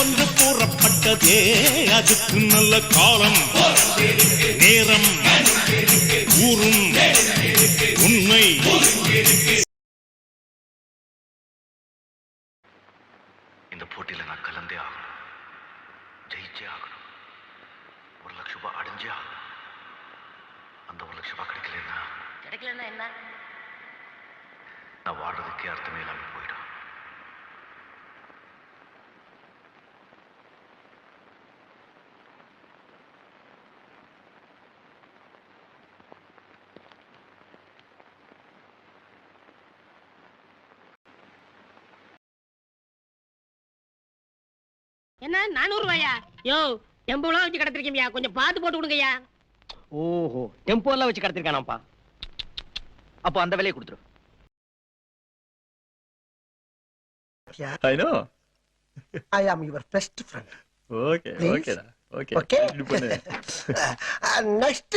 ஒன்று கூறப்பட்டதே அதுக்கு நல்ல காலம் நேரம் ஊரும் உண்மை. இந்த போட்டியில நான் கலந்தே ஆகணும், ஜெயிச்சே ஆகணும், 1,00,000 ரூபாய் அடைஞ்சே ஆகணும். அந்த 1,00,000 ரூபாய் கிடைக்கலன்னா என்ன? நான் வாழ்றதுக்கே அர்த்தமே இல்லாம போயிடும். என்ன 400 ரூபாயா? யோ டெம்போலாம் வச்சு கடத்திருக்கீங்க, கொஞ்சம் பார்த்து போட்டு கொடுங்கய்யா. ஓஹோ, டெம்போ எல்லாம் வச்சு கடத்திருக்கானாப்பா. அப்போ அந்த விலையை கொடுத்துரு. I know. I am your best friend. Okay, Please? okay, okay. Okay? இது பண்ணு. Next,